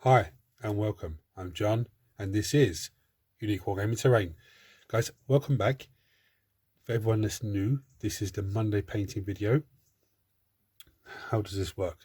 Hi and welcome. I'm John and this is Unique Wargaming Terrain. Guys, welcome back. For everyone that's new, this is the Monday painting video. How does this work?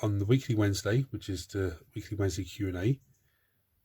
On the weekly Wednesday, which is the weekly Wednesday Q&A,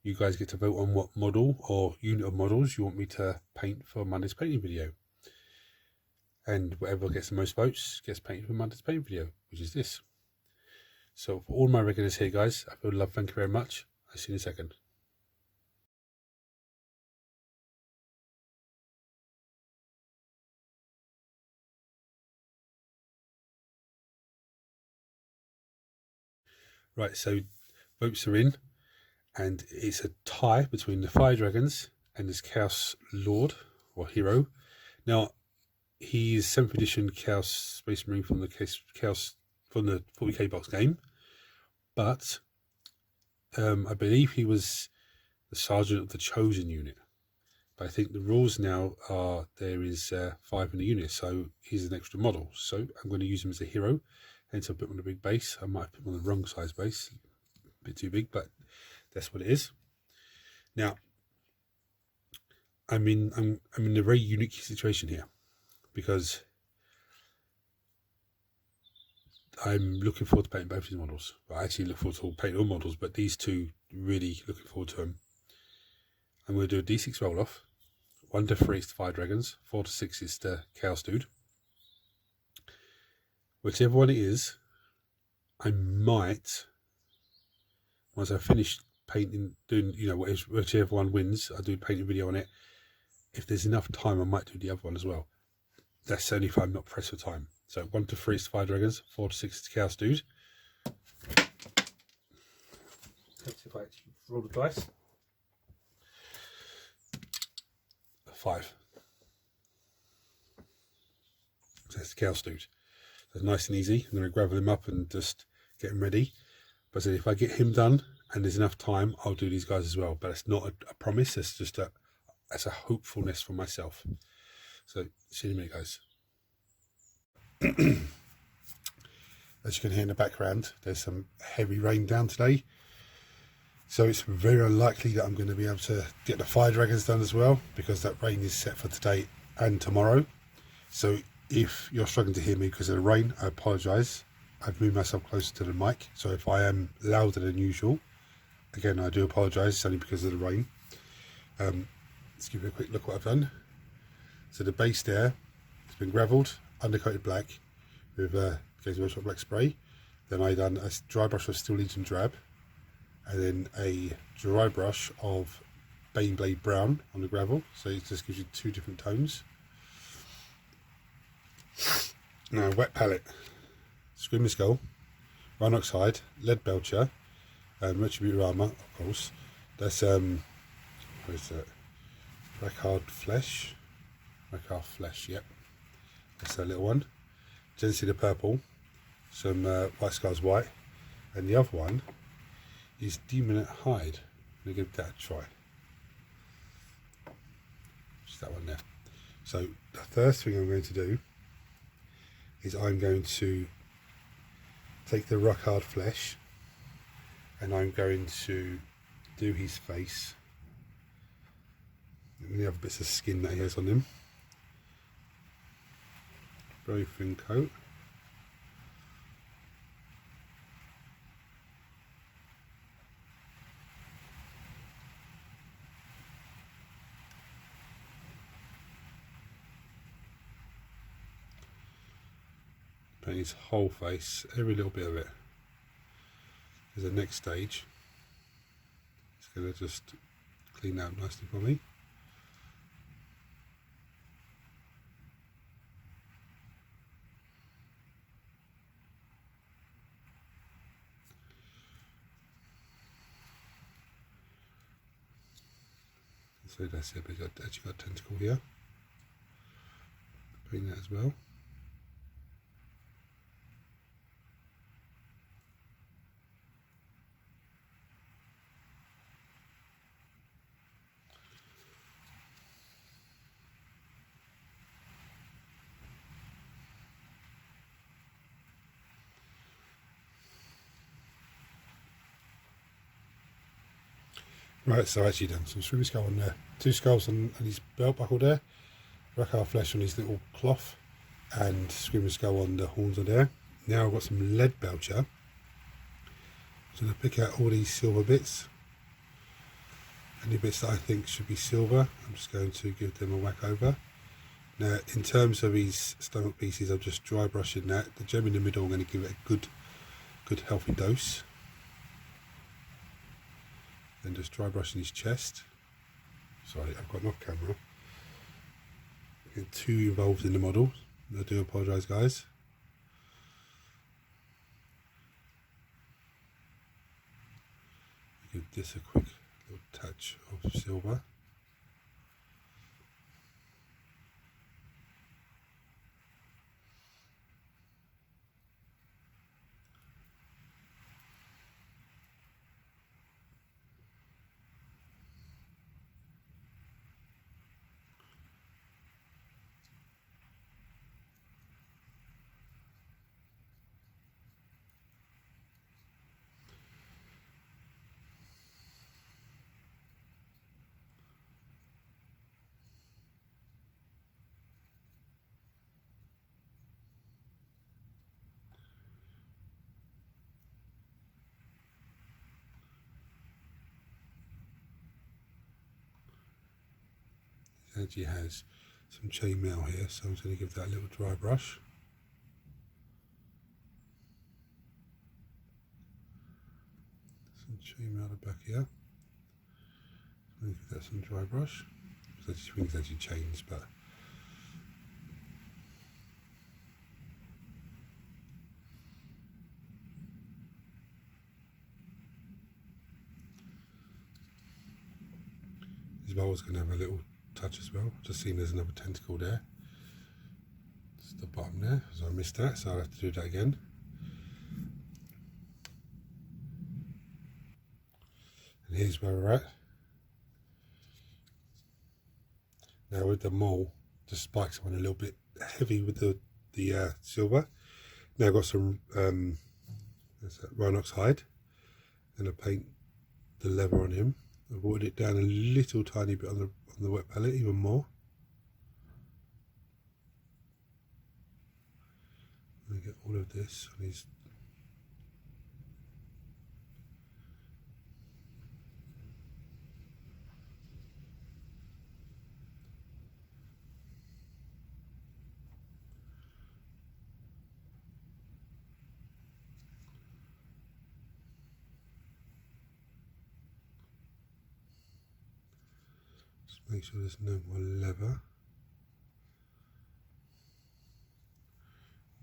you guys get to vote on what model or unit of models you want me to paint for Monday's painting video. And whatever gets the most votes gets painted for Monday's painting video, which is this. So for all my regulars here, guys, I would love, thank you very much. I'll see you in a second. Right, so votes are in, and it's a tie between the Fire Dragons and this Chaos Lord or Hero. Now, he's 7th edition Chaos Space Marine from the Chaos from the 40k box game, but I believe he was the sergeant of the chosen unit. But I think the rules now are there is 5 in the unit, so he's an extra model. So I'm going to use him as a hero, hence I put him on a big base. I might have put him on the wrong size base, a bit too big, but that's what it is. Now, I'm in a very unique situation here because I'm looking forward to painting both these models. Well, I actually look forward to painting all models, but these two, really looking forward to them. I'm going to do a D6 roll off. 1 to 3 is the Fire Dragons, 4 to 6 is the Chaos Dude. Whichever one it is, I might, once I've finished painting, doing, whichever one wins, I'll do a painting video on it. If there's enough time, I might do the other one as well. That's only if I'm not pressed for time. So 1 to 3 is the Fire Dragons, 4 to 6 is the Chaos Dude. Let's see if I actually roll the dice. 5. So that's the Chaos Dude. So it's nice and easy. I'm going to gravel him up and just get him ready. But I said if I get him done and there's enough time, I'll do these guys as well. But it's not a promise. It's just a hopefulness for myself. So see you in a minute, guys. As you can hear in the background, there's some heavy rain down today. So it's very unlikely that I'm going to be able to get the Fire Dragons done as well, because that rain is set for today and tomorrow. So if you're struggling to hear me because of the rain, I apologise. I've moved myself closer to the mic, so if I am louder than usual, again, I do apologise. It's only because of the rain. Let's give you a quick look what I've done. So the base there has been gravelled, undercoated black with Games Workshop black spray. Then I done a dry brush of Steel Legion drab, and then a dry brush of Baneblade brown on the gravel. So it just gives you 2 different tones. Now wet palette, Screaming Skull, Rhinoxide, Lead Belcher, Retributor Armour, of course. That's what is that? Rackard Flesh. Rackard Flesh, yep. That's that little one. Genesee the purple, some White Scars white, and the other one is Demonite Hide. I'm going to give that a try. Just that one there. So the first thing I'm going to do is I'm going to take the Rackard Flesh and I'm going to do his face and the other bits of skin that he has on him. Very thin coat. Paint his whole face, every little bit of it. There's the next stage. It's going to just clean out nicely for me. So that's it, but I've actually got a tentacle here. Paint that as well. Right, so actually done some screw skull on there. 2 skulls on his belt buckle there. Rakhar flesh on his little cloth. And screamer skull on the horns are there. Now I've got some lead belcher. So I'm going to pick out all these silver bits. Any bits that I think should be silver, I'm just going to give them a whack over. Now, in terms of these stomach pieces, I'm just dry brushing that. The gem in the middle, I'm going to give it a good healthy dose. Then just dry brushing his chest. Sorry, I've got an off camera. Get too involved in the model. I do apologise, guys. Give this a quick little touch of silver. It actually has some chainmail here, so I'm just going to give that a little dry brush. Some chainmail at the back here. I'm going to give that some dry brush. So I just think it's actually chains, but his bowl's going to have a little touch as well. Just seeing there's another tentacle there. It's the bottom there, so I missed that, so I'll have to do that again. And here's where we're at. Now with the mole, the spikes went a little bit heavy with the silver. Now I've got some Rhinox hide, and I paint the leather on him. I've watered it down a little tiny bit on the wet palette, even more. I get all of this on his. Just make sure there's no more leather.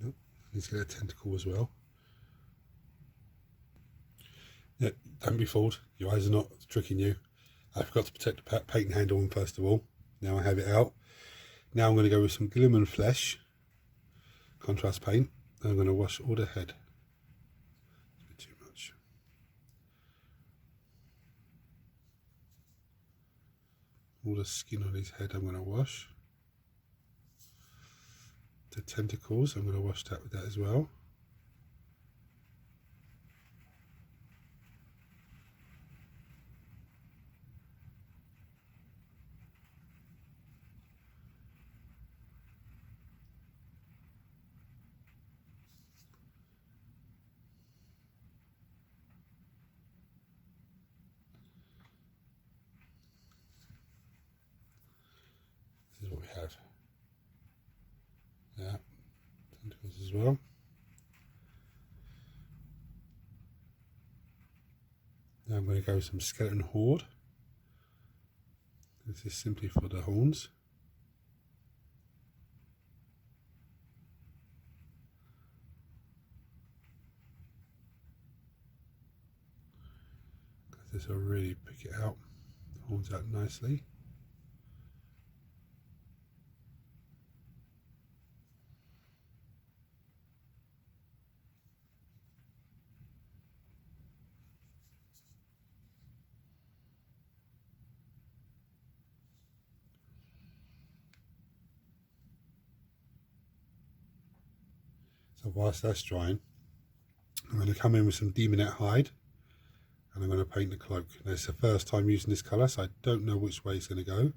Nope, he's got a tentacle as well. Yeah, don't be fooled. Your eyes are not tricking you. I forgot to protect the paint handle on first of all. Now I have it out. Now I'm going to go with some Glimmer Flesh contrast paint. And I'm going to wash all the head. It's a bit too much. All the skin on his head I'm going to wash. The tentacles, I'm going to wash that with that as well. This is what we have. Yeah, tentacles as well. Now I'm going to go with some Skeleton Horde. This is simply for the horns. This will really pick it out, the horns out nicely. So whilst that's drying, I'm going to come in with some Demonette hide and I'm going to paint the cloak. Now, it's the first time using this colour, so I don't know which way it's going to go.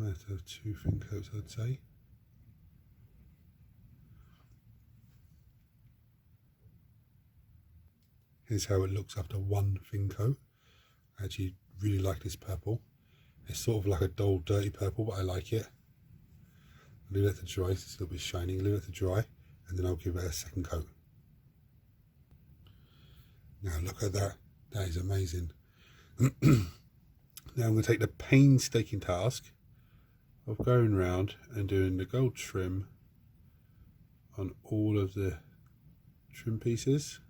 I have to have 2 thin coats, I'd say. Here's how it looks after 1 thin coat. I actually really like this purple. It's sort of like a dull, dirty purple, but I like it. I'll leave it to dry, it's a little bit shiny. Leave it to dry, and then I'll give it a second coat. Now look at that. That is amazing. Now I'm going to take the painstaking task of going around and doing the gold trim on all of the trim pieces,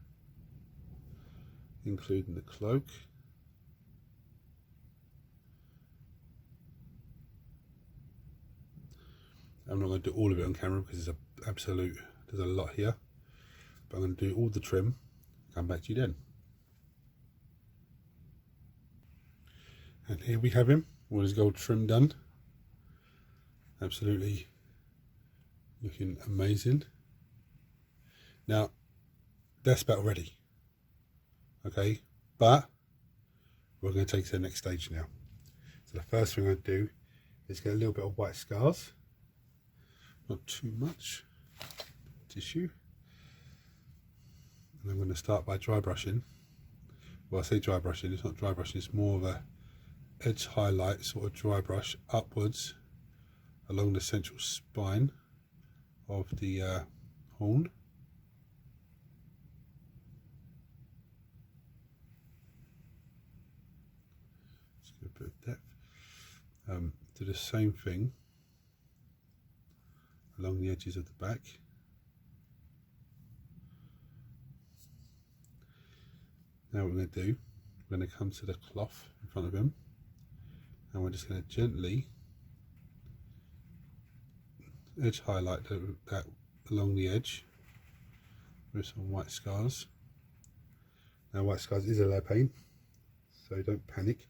including the cloak. I'm not going to do all of it on camera because it's there's a lot here, but I'm going to do all the trim, come back to you then. And here we have him, all his gold trim done. Absolutely looking amazing. Now, that's about ready. Okay, but we're going to take it to the next stage now. So the first thing I'm going to do is get a little bit of white scars, not too much tissue. And I'm going to start by dry brushing. Well, I say dry brushing, it's not dry brushing, it's more of a edge highlight sort of dry brush upwards along the central spine of the horn. Just get a bit of depth. Do the same thing along the edges of the back. Now what we're going to do, we're going to come to the cloth in front of him, and we're just going to gently edge highlight that along the edge with some white scars. Now white scars is a lead paint, so don't panic,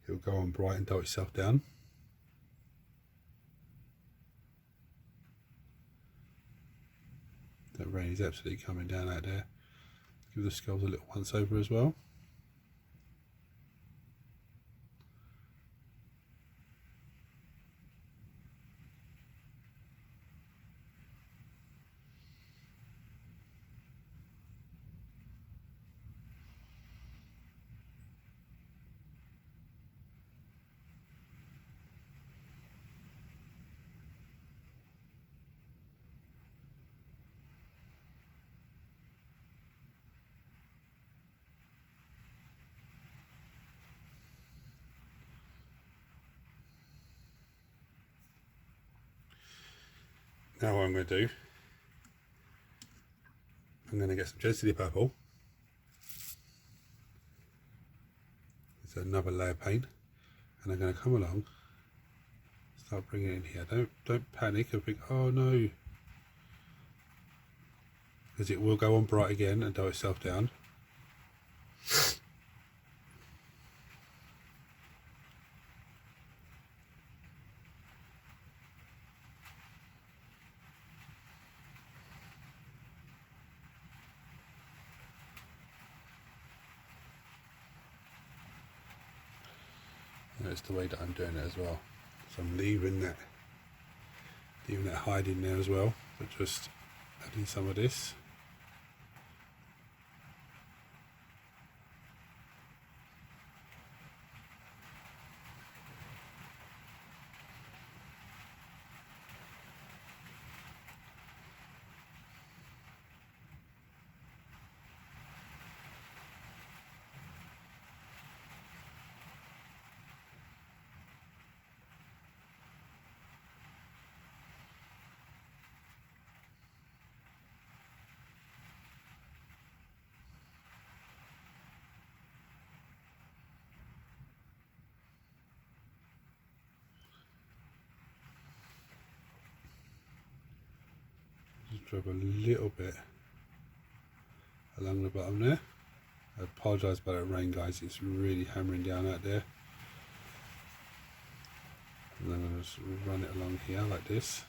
it will go on bright and dull itself down. That rain is absolutely coming down out there. Give the skulls a little once over as well. Now what I'm going to do, I'm going to get some Jet City purple. It's another layer of paint, and I'm going to come along, start bringing it in here. Don't panic and think, oh no, because it will go on bright again and dull itself down. That's the way that I'm doing it as well. So I'm leaving that hiding there as well, but just adding some of this. drop a little bit along the bottom there. I apologise about that rain, guys, it's really hammering down out there. And then I'm going to just run it along here like this.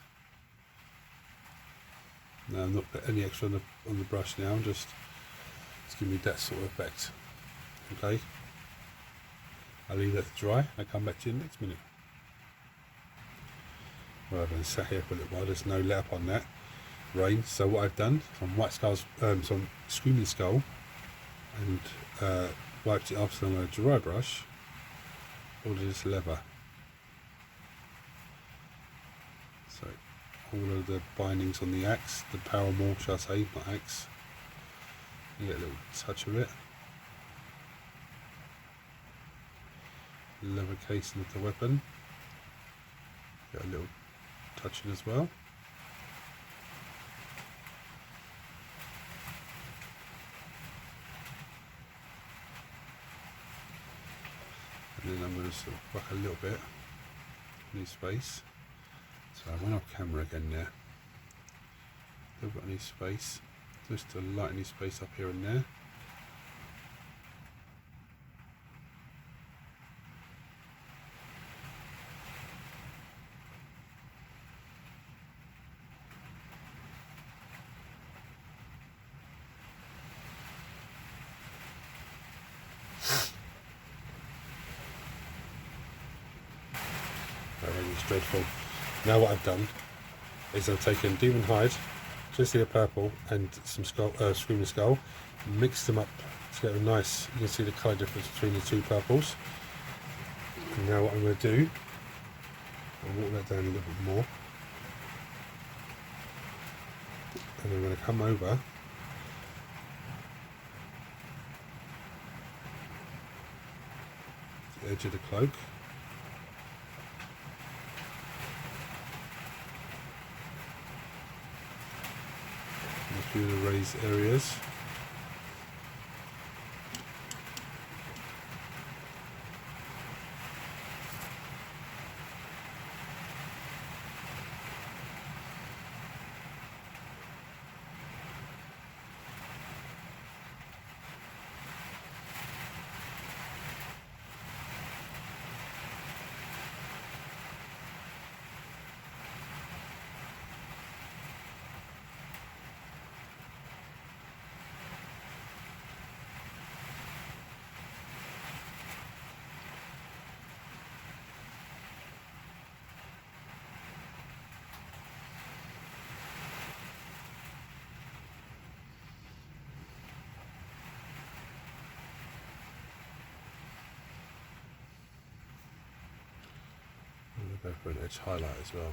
Now I'm not putting any extra on the brush now, just give me that sort of effect. Okay, I'll leave that to dry. I'll come back to you in the next minute. Well, I've been sat here for a little while, there's no let up on that rain. So what I've done, some white skulls, some Screaming Skull, and wiped it off on a dry brush, all of this leather. So all of the bindings on the axe, the paramour, shall I say, not axe. You get a little touch of it. Leather casing of the weapon, get a little touching as well. And then I'm going to sort of whack a little bit in his face. So I went off camera again there. Still got any space, just to lighten his face up here and there. Really straightforward. Now what I've done is I've taken Demon Hide, just the purple, and some Screaming Skull, mixed them up to get a nice, you can see the colour difference between the two purples. And now what I'm going to do, I'll walk that down a little bit more, and I'm going to come over to the edge of the cloak. A few of the raised areas. Go for an edge highlight as well.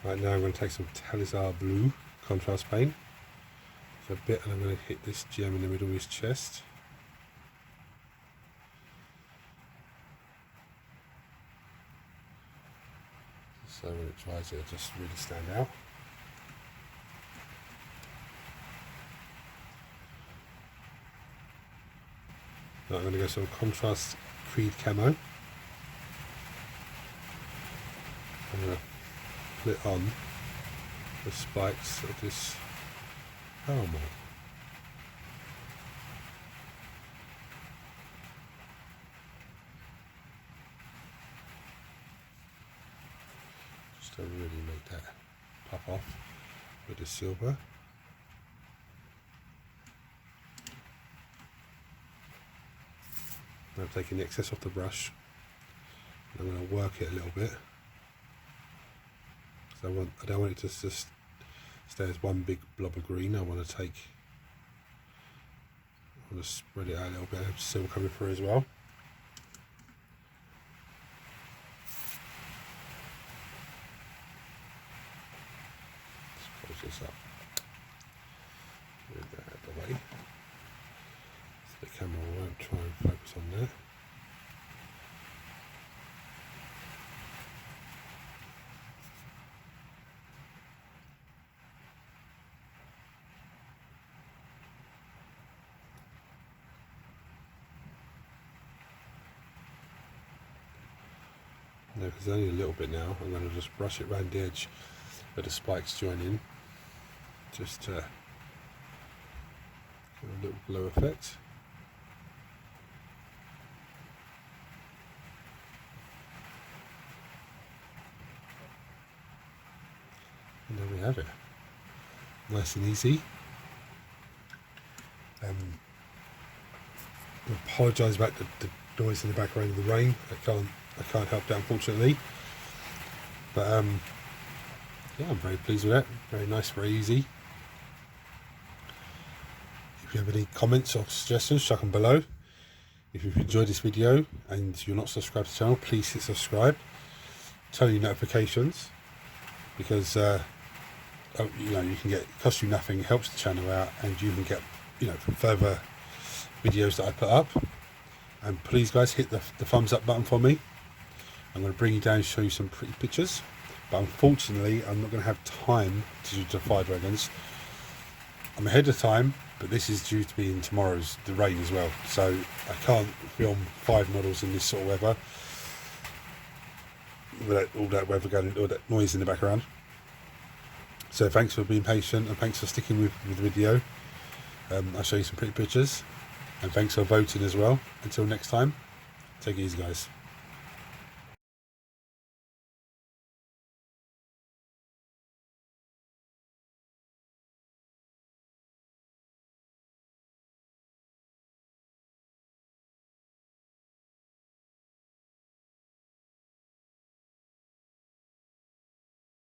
Right, now I'm going to take some Talizar Blue contrast paint, a bit, and I'm going to hit this gem in the middle of his chest. So when it dries, it'll just really stand out. Now I'm going to go some contrast Creed camo. I'm going to put on the spikes of this helmet. to really make that pop off with the silver. Now I'm taking the excess off the brush. I'm going to work it a little bit. So I don't want it to just stay as one big blob of green. I want to spread it out a little bit, have silver coming through as well. Let's close this up. Move that out of the way. So the camera won't try and focus on that. Now, if there's only a little bit now, I'm going to just brush it around the edge where the spikes join in, just to give a little glow effect. And there we have it. Nice and easy. I apologise about the noise in the background of the rain. I can't help that, unfortunately. But yeah, I'm very pleased with that. Very nice, very easy. If you have any comments or suggestions, chuck them below. If you've enjoyed this video and you're not subscribed to the channel, please hit subscribe. Turn on your notifications, because you know, you can get, it costs you nothing, it helps the channel out, and you can get, you know, further videos that I put up. And please guys, hit the thumbs up button for me. I'm going to bring you down and show you some pretty pictures, but unfortunately I'm not going to have time to do the fire dragons. I'm ahead of time, but this is due to be in the rain as well, so I can't film 5 models in this sort of weather without all that weather going, all that noise in the background. So thanks for being patient, and thanks for sticking with the video. I'll show you some pretty pictures, and thanks for voting as well. Until next time, take it easy guys.